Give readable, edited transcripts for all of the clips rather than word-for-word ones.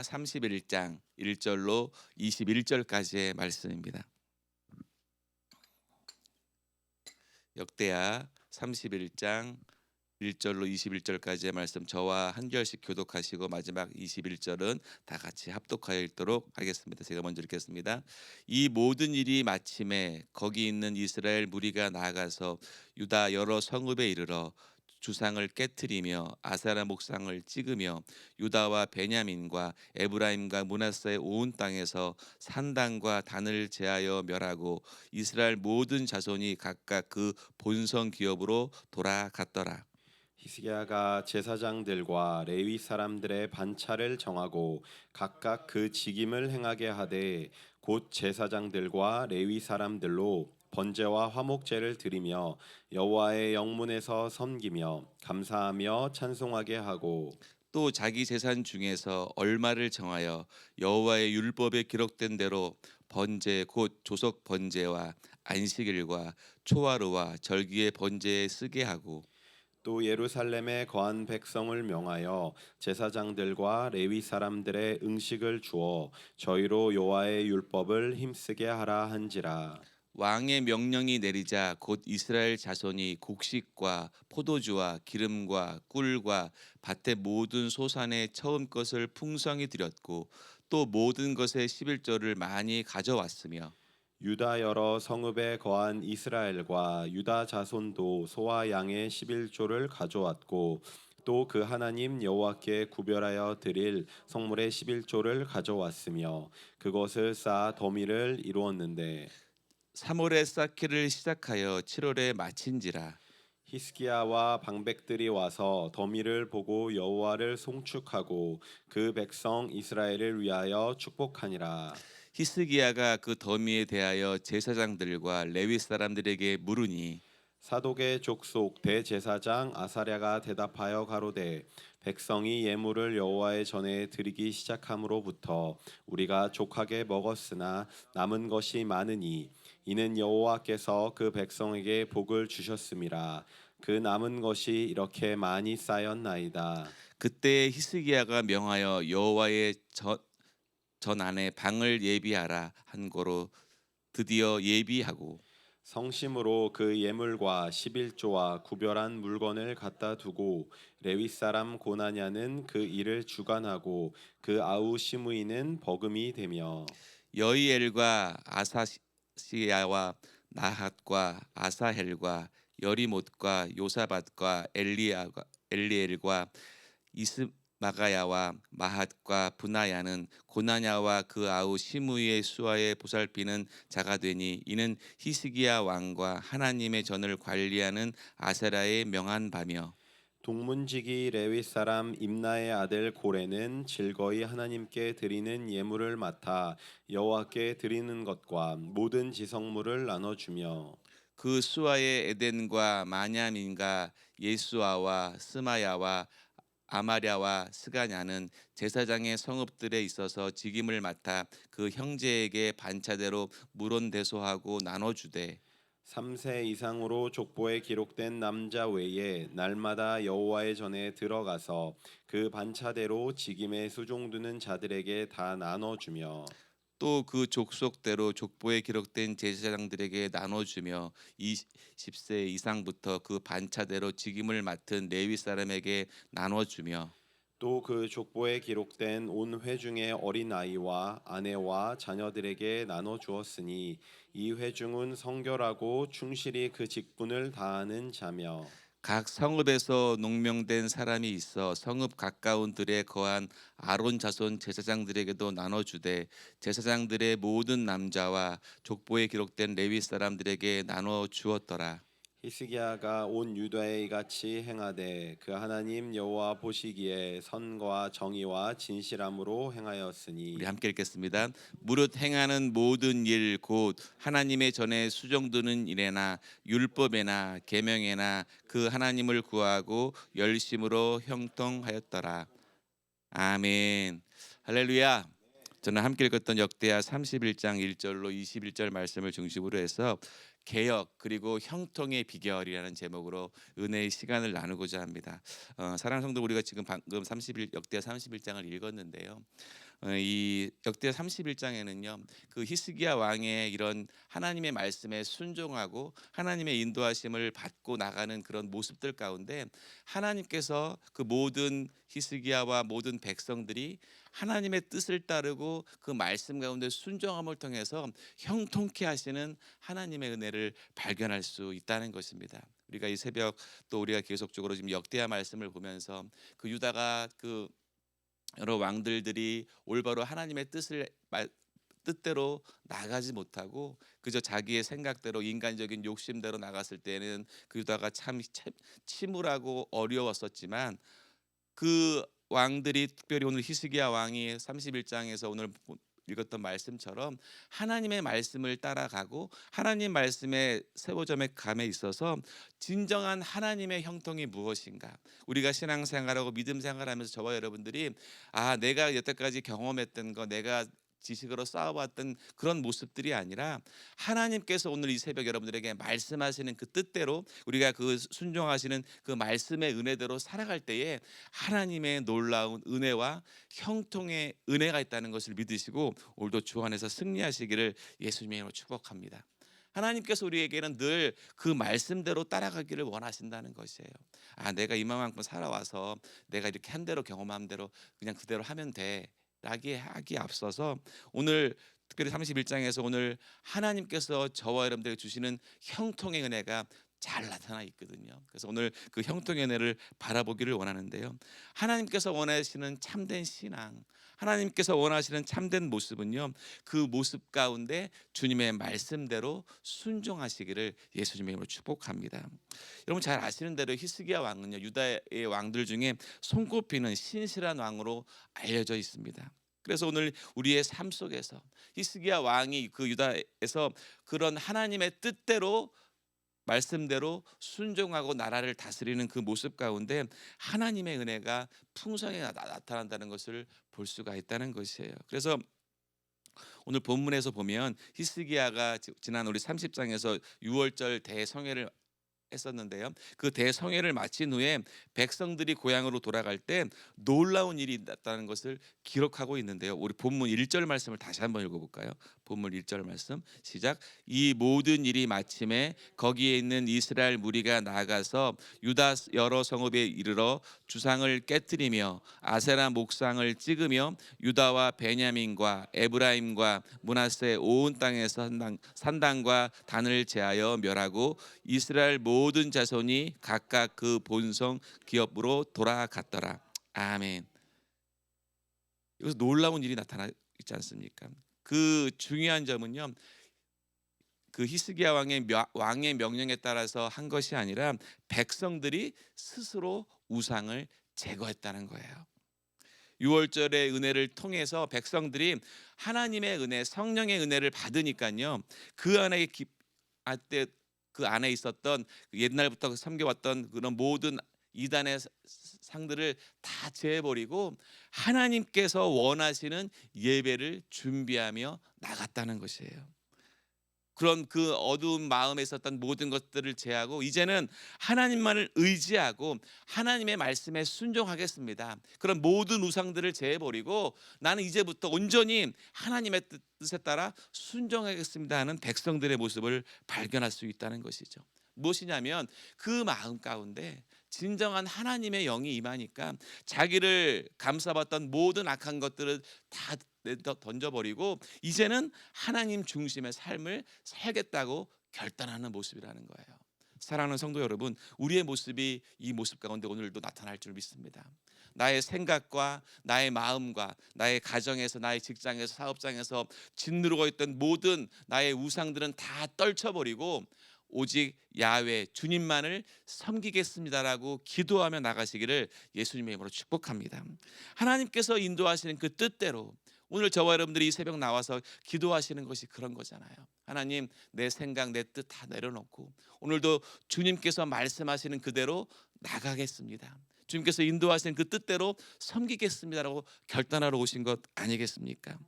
31장 1절로 21절까지의 말씀입니다. 역대하 31장 1절로 21절까지의 말씀 저와 한 절씩 교독하시고 마지막 21절은 다 같이 합독하여 읽도록 하겠습니다. 제가 먼저 읽겠습니다. 이 모든 일이 마침에 거기 있는 이스라엘 무리가 나아가서 유다 여러 성읍에 이르러 주상을 깨뜨리며 아세라 목상을 찍으며 유다와 베냐민과 에브라임과 므낫세의 온 땅에서 산당과 단을 제하여 멸하고 이스라엘 모든 자손이 각각 그 본성 기업으로 돌아갔더라. 히스기야가 제사장들과 레위 사람들의 반차를 정하고 각각 그 직임을 행하게 하되 곧 제사장들과 레위 사람들로 번제와 화목제를 드리며 여호와의 영문에서 섬기며 감사하며 찬송하게 하고 또 자기 재산 중에서 얼마를 정하여 여호와의 율법에 기록된 대로 번제 곧 조석 번제와 안식일과 초하루와 절기의 번제에 쓰게 하고 또 예루살렘에 거한 백성을 명하여 제사장들과 레위 사람들의 응식을 주어 저희로 여호와의 율법을 힘쓰게 하라 한지라. 왕의 명령이 내리자 곧 이스라엘 자손이 곡식과 포도주와 기름과 꿀과 밭의 모든 소산의 처음 것을 풍성히 드렸고 또 모든 것의 11조를 많이 가져왔으며 유다 여러 성읍에 거한 이스라엘과 유다 자손도 소와 양의 11조를 가져왔고 또 그 하나님 여호와께 구별하여 드릴 성물의 11조를 가져왔으며 그것을 쌓아 더미를 이루었는데 3월에 쌓기를 시작하여 7월에 마친지라. 히스기야와 방백들이 와서 더미를 보고 여호와를 송축하고 그 백성 이스라엘을 위하여 축복하니라. 히스기야가 그 더미에 대하여 제사장들과 레위 사람들에게 물으니 사독의 족속 대제사장 아사랴가 대답하여 가로되 백성이 예물을 여호와의 전에 드리기 시작함으로부터 우리가 족하게 먹었으나 남은 것이 많으니 이는 여호와께서 그 백성에게 복을 주셨음이라. 그 남은 것이 이렇게 많이 쌓였나이다. 그때 히스기야가 명하여 여호와의 전 안에 방을 예비하라 한 거로 드디어 예비하고 성심으로 그 예물과 11조와 구별한 물건을 갖다 두고 레위 사람 고나냐는 그 일을 주관하고 그 아우 시므이는 버금이 되며 여이엘과 아사시야와 나핫과 아사헬과 여리못과 요사밭과 엘리엘과 이스마가야와 마핫과 분하야는 고나냐와 그 아우 시므이의 수하에 보살피는 자가 되니 이는 히스기야 왕과 하나님의 전을 관리하는 아세라의 명한 바며 동문지기 레위 사람 임나의 아들 고레는 즐거이 하나님께 드리는 예물을 맡아 여호와께 드리는 것과 모든 지성물을 나눠주며 그 수하의 에덴과 마냐민과 예수아와 스마야와 아마랴와 스가냐는 제사장의 성읍들에 있어서 직임을 맡아 그 형제에게 반차대로 물온대소하고 나눠주되 3세 이상으로 족보에 기록된 남자 외에 날마다 여호와의 전에 들어가서 그 반차대로 직임에 수종두는 자들에게 다 나눠주며 또 그 족속대로 족보에 기록된 제사장들에게 나눠주며 20세 이상부터 그 반차대로 직임을 맡은 레위 사람에게 나눠주며 또 그 족보에 기록된 온 회중의 어린 아이와 아내와 자녀들에게 나눠 주었으니 이 회중은 성결하고 충실히 그 직분을 다하는 자며 각 성읍에서 농명된 사람이 있어 성읍 가까운 들에 거한 아론 자손 제사장들에게도 나눠주되 제사장들의 모든 남자와 족보에 기록된 레위 사람들에게 나눠 주었더라. 히스기야가 온 유다에 이같이 행하되 그 하나님 여호와 보시기에 선과 정의와 진실함으로 우리 행하였으니 함께 읽겠습니다. 무릇 행하는 모든 일 곧 하나님의 전에 수정두는 일에나 율법에나 계명에나 그 하나님을 구하고 열심으로 형통하였더라. 아멘. 할렐루야. 저는 함께 읽었던 역대하 31장 1절로 21절 말씀을 중심으로 해서 개혁 그리고 형통의 비결이라는 제목으로 은혜의 시간을 나누고자 합니다. 사랑하는 성도 우리가 지금 방금 역대하 31장을 읽었는데요. 이 역대 31장에는요. 그 히스기야 왕의 이런 하나님의 말씀에 순종하고 하나님의 인도하심을 받고 나가는 그런 모습들 가운데 하나님께서 그 모든 히스기야와 모든 백성들이 하나님의 뜻을 따르고 그 말씀 가운데 순종함을 통해서 형통케 하시는 하나님의 은혜를 발견할 수 있다는 것입니다. 우리가 이 새벽 또 우리가 계속적으로 지금 역대하 말씀을 보면서 그 유다가 그 여러 왕들들이 올바로 하나님의 뜻대로 나가지 못하고 그저 자기의 생각대로 인간적인 욕심대로 나갔을 때는 그 유다가 참 침울하고 어려웠었지만 그 왕들이 특별히 오늘 히스기야 왕이 31장에서 오늘 읽었던 말씀처럼 하나님의 말씀을 따라가고 하나님 말씀에 세워점에 감에 있어서 진정한 하나님의 형통이 무엇인가, 우리가 신앙생활하고 믿음 생활하면서 저와 여러분들이 내가 여태까지 경험했던 거, 내가 지식으로 쌓아왔던 그런 모습들이 아니라 하나님께서 오늘 이 새벽 여러분들에게 말씀하시는 그 뜻대로 우리가 그 순종하시는 그 말씀의 은혜대로 살아갈 때에 하나님의 놀라운 은혜와 형통의 은혜가 있다는 것을 믿으시고 오늘도 주 안에서 승리하시기를 예수님의 이름으로 축복합니다. 하나님께서 우리에게는 늘 그 말씀대로 따라가기를 원하신다는 것이에요. 내가 이만큼 살아와서 내가 이렇게 한 대로 경험한 대로 그냥 그대로 하면 돼 라기 하기 앞서서 오늘 특별히 31장에서 오늘 하나님께서 저와 여러분들에게 주시는 형통의 은혜가 잘 나타나 있거든요. 그래서 오늘 그 형통의 은혜를 바라보기를 원하는데요. 하나님께서 원하시는 참된 신앙, 하나님께서 원하시는 참된 모습은요, 그 모습 가운데 주님의 말씀대로 순종하시기를 예수님의 이름으로 축복합니다. 여러분 잘 아시는 대로 히스기야 왕은요, 유다의 왕들 중에 손꼽히는 신실한 왕으로 알려져 있습니다. 그래서 오늘 우리의 삶 속에서 히스기야 왕이 그 유다에서 그런 하나님의 뜻대로 말씀대로 순종하고 나라를 다스리는 그 모습 가운데 하나님의 은혜가 풍성하게 나타난다는 것을 볼 수가 있다는 것이에요. 그래서 오늘 본문에서 보면 히스기야가 지난 우리 30장에서 유월절 대성회를 했었는데요. 그 대성회를 마친 후에 백성들이 고향으로 돌아갈 때 놀라운 일이 났다는 것을 기록하고 있는데요. 우리 본문 1절 말씀을 다시 한번 읽어볼까요? 본문 1절 말씀 시작. 이 모든 일이 마침에 거기에 있는 이스라엘 무리가 나아가서 유다 여러 성읍에 이르러 주상을 깨뜨리며 아세라 목상을 찍으며 유다와 베냐민과 에브라임과 므낫세 온 땅에서 산당과 단을 제하여 멸하고 이스라엘 모든 자손이 각각 그 본성 기업으로 돌아갔더라. 아멘. 여기서 놀라운 일이 나타나 있지 않습니까? 그 중요한 점은요, 그 히스기야 왕의 명령에 따라서 한 것이 아니라 백성들이 스스로 우상을 제거했다는 거예요. 유월절의 은혜를 통해서 백성들이 하나님의 은혜, 성령의 은혜를 받으니까요, 그 안에 그 안에 있었던 옛날부터 섬겨왔던 그런 모든 이단의 상들을 다 제해버리고 하나님께서 원하시는 예배를 준비하며 나갔다는 것이에요. 그런 그 어두운 마음에 있었던 모든 것들을 제하고 이제는 하나님만을 의지하고 하나님의 말씀에 순종하겠습니다. 그런 모든 우상들을 제해버리고 나는 이제부터 온전히 하나님의 뜻에 따라 순종하겠습니다 하는 백성들의 모습을 발견할 수 있다는 것이죠. 무엇이냐면 그 마음 가운데 진정한 하나님의 영이 임하니까 자기를 감싸봤던 모든 악한 것들을 다 던져버리고 이제는 하나님 중심의 삶을 살겠다고 결단하는 모습이라는 거예요. 사랑하는 성도 여러분, 우리의 모습이 이 모습 가운데 오늘도 나타날 줄 믿습니다. 나의 생각과 나의 마음과 나의 가정에서, 나의 직장에서, 사업장에서 짓누르고 있던 모든 나의 우상들은 다 떨쳐버리고 오직 야훼 주님만을 섬기겠습니다라고 기도하며 나가시기를 예수님의 이름으로 축복합니다. 하나님께서 인도하시는 그 뜻대로 오늘 저와 여러분들이 이 새벽 나와서 기도하시는 것이 그런 거잖아요. 하나님, 내 생각, 내 뜻 다 내려놓고 오늘도 주님께서 말씀하시는 그대로 나가겠습니다. 주님께서 인도하시는 그 뜻대로 섬기겠습니다라고 결단하러 오신 것 아니겠습니까?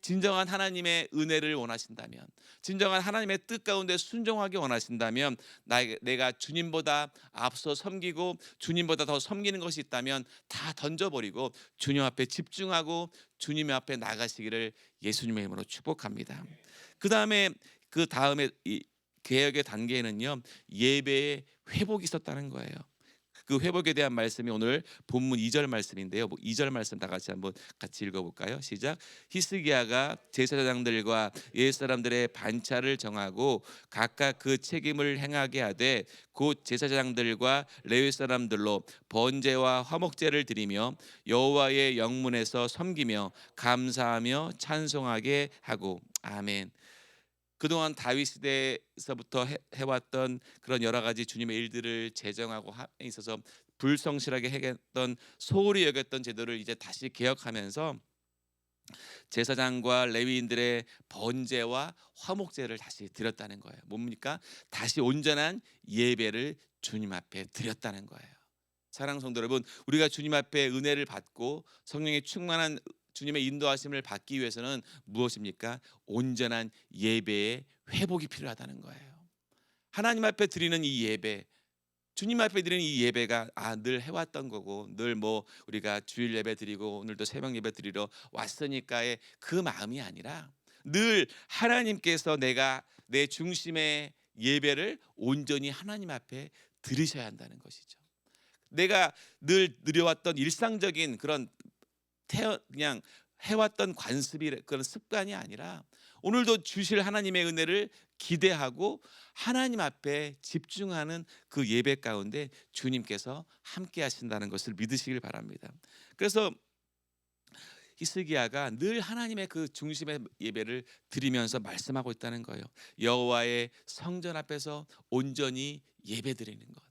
진정한 하나님의 은혜를 원하신다면, 진정한 하나님의 뜻 가운데 순종하기 원하신다면, 내가 주님보다 앞서 섬기고 주님보다 더 섬기는 것이 있다면 다 던져버리고 주님 앞에 집중하고 주님 앞에 나가시기를 예수님의 이름으로 축복합니다. 그 다음에 이 개혁의 단계에는요, 예배의 회복이 있었다는 거예요. 그 회복에 대한 말씀이 오늘 본문 2절 말씀인데요. 2절 말씀 다 같이 한번 같이 읽어볼까요? 시작. 히스기야가 제사장들과 옛 사람들의 반차를 정하고 각각 그 책임을 행하게 하되 곧 제사장들과 레위 사람들로 번제와 화목제를 드리며 여호와의 영문에서 섬기며 감사하며 찬송하게 하고. 아멘. 그동안 다윗 시대에서부터 해왔던 그런 여러 가지 주님의 일들을 제정하고 함에 있어서 불성실하게 행했던 소홀히 여겼던 제도를 이제 다시 개혁하면서 제사장과 레위인들의 번제와 화목제를 다시 드렸다는 거예요. 뭡니까? 다시 온전한 예배를 주님 앞에 드렸다는 거예요. 사랑하는 성도 여러분, 우리가 주님 앞에 은혜를 받고 성령의 충만한 주님의 인도하심을 받기 위해서는 무엇입니까? 온전한 예배의 회복이 필요하다는 거예요. 하나님 앞에 드리는 이 예배, 주님 앞에 드리는 이 예배가 늘 해왔던 거고, 늘 우리가 주일 예배 드리고 오늘도 새벽 예배 드리러 왔으니까의 그 마음이 아니라, 늘 하나님께서 내 중심의 예배를 온전히 하나님 앞에 드리셔야 한다는 것이죠. 내가 늘 누려왔던 일상적인 그런 그냥 해왔던 관습이, 그런 습관이 아니라 오늘도 주실 하나님의 은혜를 기대하고 하나님 앞에 집중하는 그 예배 가운데 주님께서 함께 하신다는 것을 믿으시길 바랍니다. 그래서 히스기야가 늘 하나님의 그 중심의 예배를 드리면서 말씀하고 있다는 거예요. 여호와의 성전 앞에서 온전히 예배드리는 것.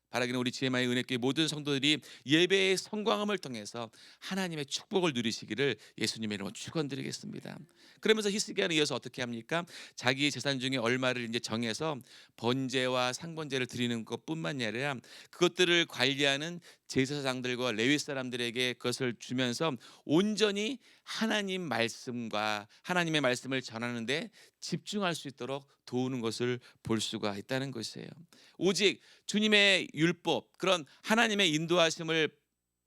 바라기는 우리 GMI 은혜교회 모든 성도들이 예배의 성광음을 통해서 하나님의 축복을 누리시기를 예수님의 이름으로 축원드리겠습니다. 그러면서 히스기야는 이어서 어떻게 합니까? 자기 재산 중에 얼마를 이제 정해서 번제와 상번제를 드리는 것뿐만 아니라 그것들을 관리하는 제사장들과 레위 사람들에게 그것을 주면서 온전히 하나님 말씀과 하나님의 말씀을 전하는데 집중할 수 있도록 도우는 것을 볼 수가 있다는 것이에요. 오직 주님의 율법, 그런 하나님의 인도하심을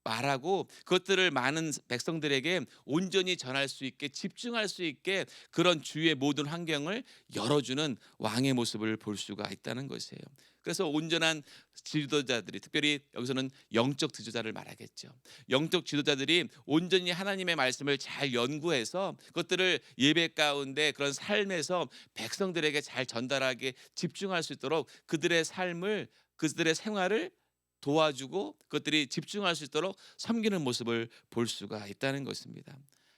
말하고 그것들을 많은 백성들에게 온전히 전할 수 있게, 집중할 수 있게 그런 주위의 모든 환경을 열어주는 왕의 모습을 볼 수가 있다는 것이에요. 그래서 온전한 지도자들이, 특별히 여기서는 영적 지도자를 말하겠죠. 영적 지도자들이 온전히 하나님의 말씀을 잘 연구해서 그것들을 예배 가운데 그런 삶에서 백성들에게 잘 전달하게 집중할 수 있도록 그들의 삶을, 그들의 생활을 도와주고 그것들이 집중할 수 있도록 섬기는 모습을 볼 수가 있다는 것입니다.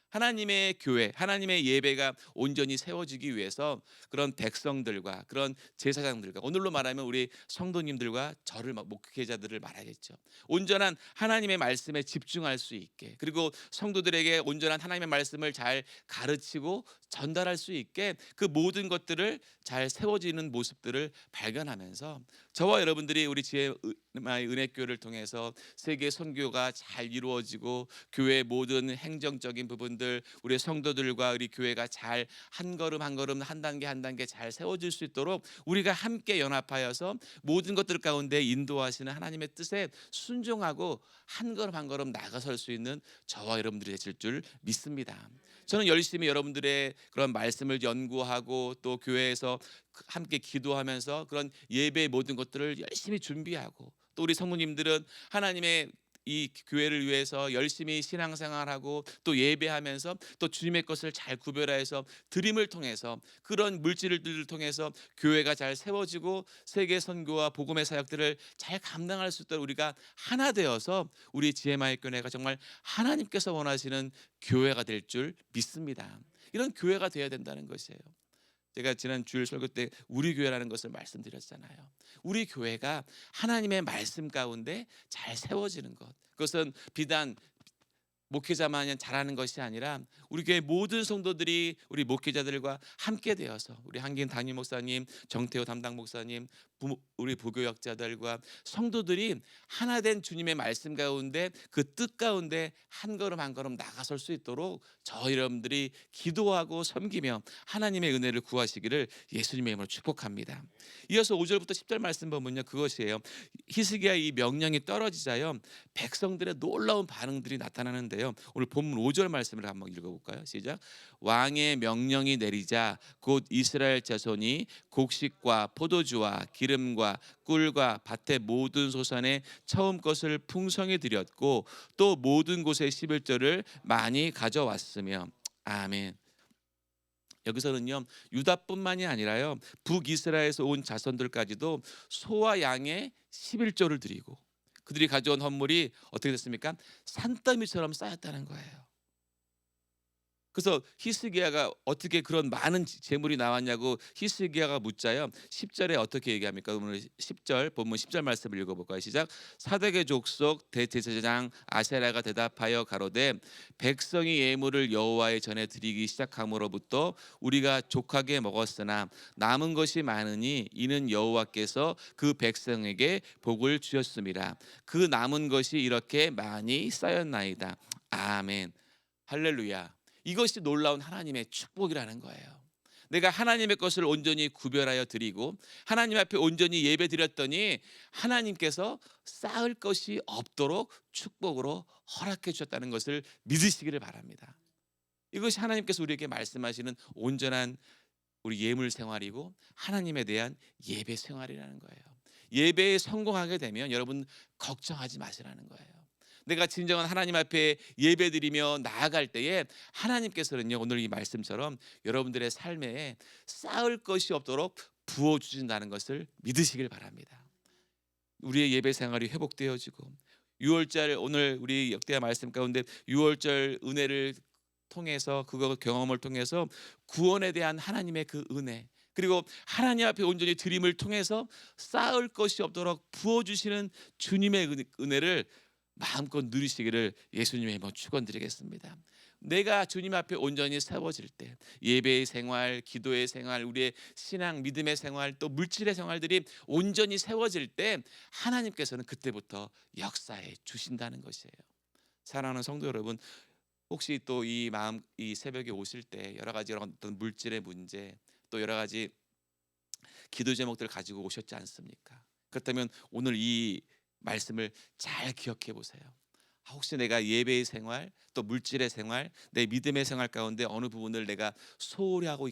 하나님의 교회, 하나님의 예배가 온전히 세워지기 위해서 그런 백성들과 그런 제사장들과, 오늘로 말하면 우리 성도님들과 저를 목회자들을 말하겠죠. 온전한 하나님의 말씀에 집중할 수 있게, 그리고 성도들에게 온전한 하나님의 말씀을 잘 가르치고 전달할 수 있게 그 모든 것들을 잘 세워지는 모습들을 발견하면서 저와 여러분들이 우리 GMI 은혜교회를 통해서 세계 선교가 잘 이루어지고 교회의 모든 행정적인 부분들, 우리 성도들과 우리 교회가 잘 한 걸음 한 걸음, 한 단계 한 단계 잘 세워질 수 있도록 우리가 함께 연합하여서 모든 것들 가운데 인도하시는 하나님의 뜻에 순종하고 한 걸음 한 걸음 나가설 수 있는 저와 여러분들이 되실 줄 믿습니다. 저는 열심히 여러분들의 그런 말씀을 연구하고 또 교회에서 함께 기도하면서 그런 예배의 모든 것들을 열심히 준비하고, 또 우리 성도님들은 하나님의 이 교회를 위해서 열심히 신앙생활하고 또 예배하면서 또 주님의 것을 잘 구별해서 드림을 통해서 그런 물질들을 통해서 교회가 잘 세워지고 세계 선교와 복음의 사역들을 잘 감당할 수 있도록 우리가 하나 되어서 우리 GMI 교회가 정말 하나님께서 원하시는 교회가 될 줄 믿습니다. 이런 교회가 되어야 된다는 것이에요. 제가 지난 주일 설교 때 우리 교회라는 것을 말씀드렸잖아요. 우리 교회가 하나님의 말씀 가운데 잘 세워지는 것, 그것은 비단 목회자만 잘하는 것이 아니라 우리 교회 모든 성도들이 우리 목회자들과 함께 되어서 우리 한긴 담임 목사님, 정태호 담당 목사님, 우리 부교역자들과 성도들이 하나 된 주님의 말씀 가운데 그 뜻 가운데 한 걸음 한 걸음 나가설 수 있도록 저희 여러분들이 기도하고 섬기며 하나님의 은혜를 구하시기를 예수님의 이름으로 축복합니다. 이어서 5절부터 10절 말씀 보면요, 그것이에요. 히스기야 이 명령이 떨어지자요 백성들의 놀라운 반응들이 나타나는데요. 오늘 본문 5절 말씀을 한번 읽어볼까요? 시작. 왕의 명령이 내리자 곧 이스라엘 자손이 곡식과 포도주와 기름과 꿀과 밭의 모든 소산의 처음 것을 풍성히 드렸고 또 모든 곳에 11절을 많이 가져왔으며. 아멘. 여기서는요 유다뿐만이 아니라요 북이스라엘에서 온 자손들까지도 소와 양의 11조를 드리고 그들이 가져온 헌물이 어떻게 됐습니까? 산더미처럼 쌓였다는 거예요. 그래서 히스기야가 어떻게 그런 많은 재물이 나왔냐고 히스기야가 묻자요. 10절에 어떻게 얘기합니까? 오늘 10절 본문 10절 말씀을 읽어볼까요? 시작. 사덱의 족속 대제사장 아세라가 대답하여 가로되 백성이 예물을 여호와의 전에 드리기 시작함으로부터 우리가 족하게 먹었으나 남은 것이 많으니 이는 여호와께서 그 백성에게 복을 주셨음이라. 그 남은 것이 이렇게 많이 쌓였나이다. 아멘. 할렐루야. 이것이 놀라운 하나님의 축복이라는 거예요. 내가 하나님의 것을 온전히 구별하여 드리고 하나님 앞에 온전히 예배 드렸더니 하나님께서 쌓을 것이 없도록 축복으로 허락해 주셨다는 것을 믿으시기를 바랍니다. 이것이 하나님께서 우리에게 말씀하시는 온전한 우리 예물 생활이고 하나님에 대한 예배 생활이라는 거예요. 예배에 성공하게 되면 여러분 걱정하지 마시라는 거예요. 내가 진정한 하나님 앞에 예배드리며 나아갈 때에 하나님께서는요 오늘 이 말씀처럼 여러분들의 삶에 쌓을 것이 없도록 부어주신다는 것을 믿으시길 바랍니다. 우리의 예배 생활이 회복되어지고 6월절 오늘 우리 역대하 말씀 가운데 6월절 은혜를 통해서 그거 경험을 통해서 구원에 대한 하나님의 그 은혜 그리고 하나님 앞에 온전히 드림을 통해서 쌓을 것이 없도록 부어주시는 주님의 은혜를 마음껏 누리시기를 예수님의 이름으로 축원드리겠습니다. 내가 주님 앞에 온전히 세워질 때 예배의 생활, 기도의 생활, 우리의 신앙, 믿음의 생활, 또 물질의 생활들이 온전히 세워질 때 하나님께서는 그때부터 역사해 주신다는 것이에요. 사랑하는 성도 여러분, 혹시 또 이 새벽에 오실 때 여러 가지 어떤 물질의 문제, 또 여러 가지 기도 제목들을 가지고 오셨지 않습니까? 그렇다면 오늘 이 말씀을 잘 기억해 보세요. 혹시 내가 예배의 생활, 또 물질의 생활, 내 믿음의 생활 가운데 어느 부분을 내가 소홀히 하고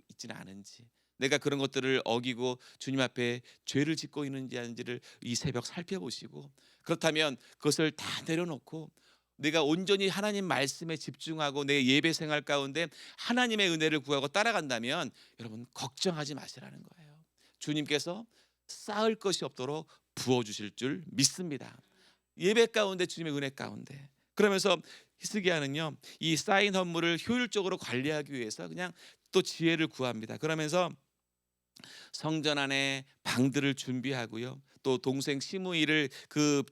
있지는 않은지, 내가 그런 것들을 어기고 주님 앞에 죄를 짓고 있는지 아닌지를 이 새벽 살펴보시고, 그렇다면 그것을 다 내려놓고 내가 온전히 하나님 말씀에 집중하고 내 예배 생활 가운데 하나님의 은혜를 구하고 따라간다면 여러분 걱정하지 마시라는 거예요. 주님께서 쌓을 것이 없도록 부어주실 줄 믿습니다. 예배 가운데 주님의 은혜 가운데. 그러면서 히스기야는요 이 쌓인 헌물을 효율적으로 관리하기 위해서 그냥 또 지혜를 구합니다. 그러면서 성전 안에 방들을 준비하고요. 또 동생 시므이를 그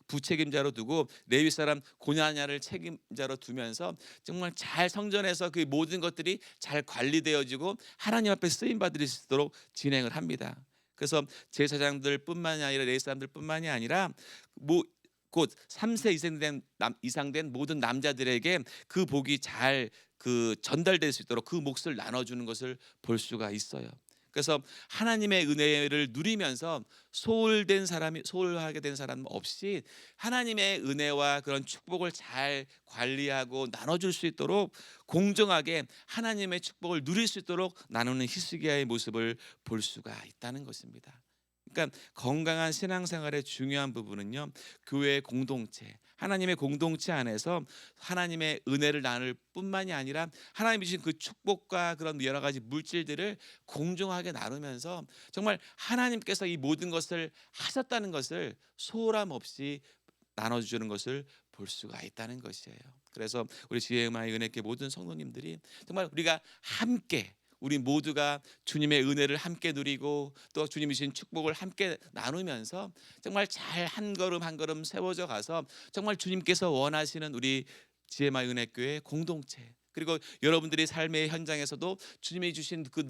부책임자로 두고 레위 사람 고냐냐를 책임자로 두면서 정말 잘 성전에서 그 모든 것들이 잘 관리되어지고 하나님 앞에 쓰임 받을 수 있도록 진행을 합니다. 그래서 제사장들뿐만이 아니라 레위 사람들뿐만이 아니라 곧 3세 이상 된 모든 남자들에게 그 복이 잘 그 전달될 수 있도록 그 몫을 나눠주는 것을 볼 수가 있어요. 그래서 하나님의 은혜를 누리면서 소홀하게 된 사람 없이 하나님의 은혜와 그런 축복을 잘 관리하고 나눠줄 수 있도록 공정하게 하나님의 축복을 누릴 수 있도록 나누는 히스기야의 모습을 볼 수가 있다는 것입니다. 그러니까 건강한 신앙생활의 중요한 부분은요 교회 공동체, 하나님의 공동체 안에서 하나님의 은혜를 나눌 뿐만이 아니라 하나님이 주신 그 축복과 그런 여러 가지 물질들을 공정하게 나누면서 정말 하나님께서 이 모든 것을 하셨다는 것을 소홀함 없이 나눠주는 것을 볼 수가 있다는 것이에요. 그래서 우리 지혜음의 은혜교회 모든 성도님들이 정말 우리가 함께 우리 모두가 주님의 은혜를 함께 누리고 또 주님이 주신 축복을 함께 나누면서 정말 잘 한 걸음 한 걸음 세워져 가서 정말 주님께서 원하시는 우리 지혜마을 은혜교회 공동체, 그리고 여러분들이 삶의 현장에서도 주님이 주신 그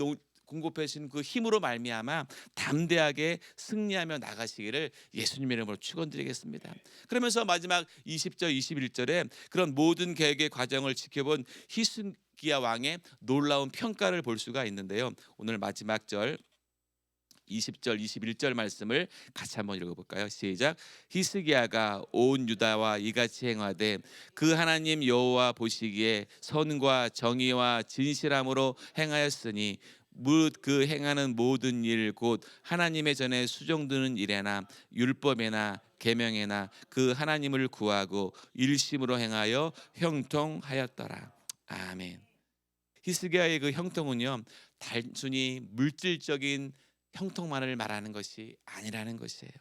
공급해 주신 그 힘으로 말미암아 담대하게 승리하며 나가시기를 예수님의 이름으로 축원드리겠습니다. 그러면서 마지막 20절 21절에 그런 모든 계획의 과정을 지켜본 히스기야 왕의 놀라운 평가를 볼 수가 있는데요. 오늘 마지막 절 20절 21절 말씀을 같이 한번 읽어볼까요? 시작. 히스기야가 온 유다와 이같이 행하되 그 하나님 여호와 보시기에 선과 정의와 진실함으로 행하였으니 무릇 그 행하는 모든 일 곧 하나님의 전에 수종드는 일에나 율법에나 계명에나 그 하나님을 구하고 일심으로 행하여 형통하였더라. 아멘. 히스기야의 그 형통은요, 단순히 물질적인 형통만을 말하는 것이 아니라는 것이에요.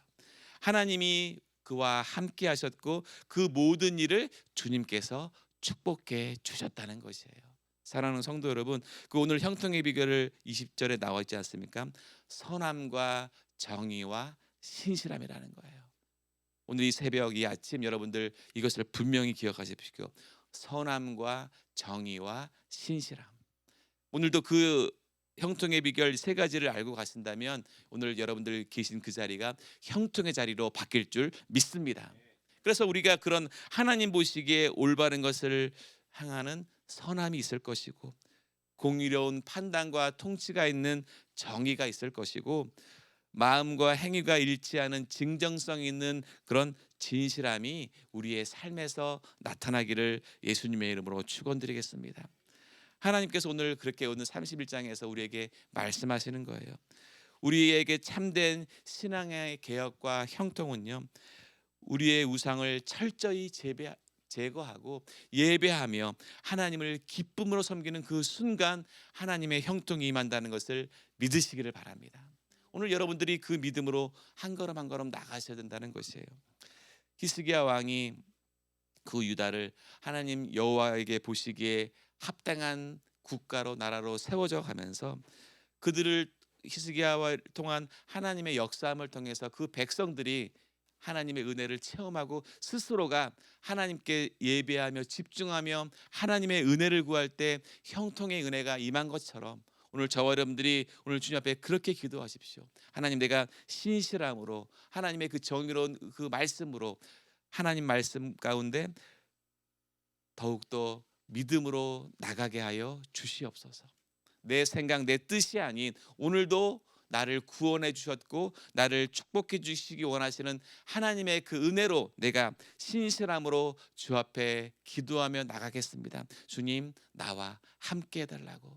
하나님이 그와 함께 하셨고 그 모든 일을 주님께서 축복해 주셨다는 것이에요. 사랑하는 성도 여러분, 그 오늘 형통의 비결을 20절에 나와 있지 않습니까? 선함과 정의와 신실함이라는 거예요. 오늘 이 새벽 이 아침 여러분들 이것을 분명히 기억하십시오. 선함과 정의와 신실함. 오늘도 그 형통의 비결 세 가지를 알고 가신다면 오늘 여러분들 계신 그 자리가 형통의 자리로 바뀔 줄 믿습니다. 그래서 우리가 그런 하나님 보시기에 올바른 것을 향하는 선함이 있을 것이고, 공의로운 판단과 통치가 있는 정의가 있을 것이고, 마음과 행위가 일치하는 증정성 있는 그런 진실함이 우리의 삶에서 나타나기를 예수님의 이름으로 축원드리겠습니다. 하나님께서 오늘 그렇게 오늘 31장에서 우리에게 말씀하시는 거예요. 우리에게 참된 신앙의 개혁과 형통은요, 우리의 우상을 철저히 제거하고 예배하며 하나님을 기쁨으로 섬기는 그 순간 하나님의 형통이 임한다는 것을 믿으시기를 바랍니다. 오늘 여러분들이 그 믿음으로 한 걸음 한 걸음 나가셔야 된다는 것이에요. 히스기야 왕이 그 유다를 하나님 여호와에게 보시기에 합당한 국가로 나라로 세워져 가면서 그들을 히스기야와 통한 하나님의 역사함을 통해서 그 백성들이 하나님의 은혜를 체험하고 스스로가 하나님께 예배하며 집중하며 하나님의 은혜를 구할 때 형통의 은혜가 임한 것처럼 오늘 저와 여러분들이 오늘 주님 앞에 그렇게 기도하십시오. 하나님, 내가 신실함으로 하나님의 그 정의로운 그 말씀으로 하나님 말씀 가운데 더욱더 믿음으로 나가게 하여 주시옵소서. 내 생각 내 뜻이 아닌 오늘도 나를 구원해 주셨고 나를 축복해 주시기 원하시는 하나님의 그 은혜로 내가 신실함으로 주 앞에 기도하며 나가겠습니다. 주님, 나와 함께 해달라고.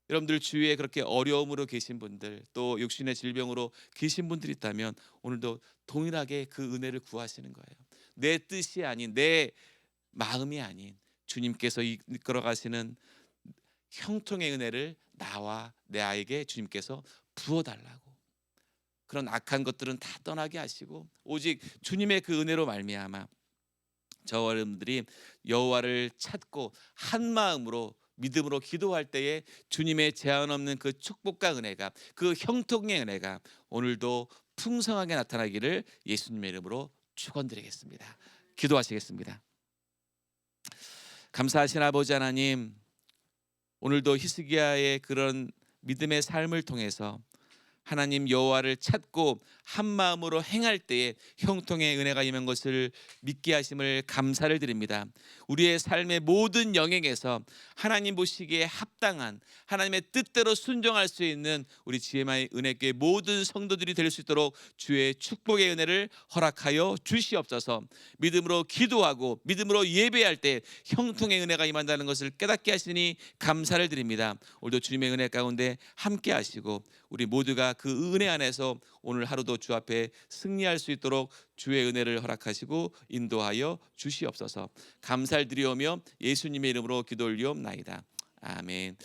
여러분들 주위에 그렇게 어려움으로 계신 분들, 또 육신의 질병으로 계신 분들이 있다면 오늘도 동일하게 그 은혜를 구하시는 거예요. 내 뜻이 아닌, 내 마음이 아닌 주님께서 이끌어 가시는 형통의 은혜를 나와 내 아이에게 주님께서 부어달라고. 그런 악한 것들은 다 떠나게 하시고 오직 주님의 그 은혜로 말미암아 저와 여러분들이 여호와를 찾고 한 마음으로 믿음으로 기도할 때에 주님의 제한 없는 그 축복과 은혜가, 그 형통의 은혜가 오늘도 풍성하게 나타나기를 예수님의 이름으로 축원드리겠습니다. 기도하시겠습니다. 감사하신 아버지 하나님, 오늘도 히스기야의 그런 믿음의 삶을 통해서 하나님 여호와를 찾고 한 마음으로 행할 때에 형통의 은혜가 임한 것을 믿게 하심을 감사를 드립니다. 우리의 삶의 모든 영역에서 하나님 보시기에 합당한 하나님의 뜻대로 순종할 수 있는 우리 지혜마의 은혜교회 모든 성도들이 될 수 있도록 주의 축복의 은혜를 허락하여 주시옵소서. 믿음으로 기도하고 믿음으로 예배할 때 형통의 은혜가 임한다는 것을 깨닫게 하시니 감사를 드립니다. 오늘도 주님의 은혜 가운데 함께 하시고 우리 모두가 그 은혜 안에서 오늘 하루도 주 앞에 승리할 수 있도록 주의 은혜를 허락하시고 인도하여 주시옵소서. 감사를 드리오며 예수님의 이름으로 기도 올리옵나이다. 아멘.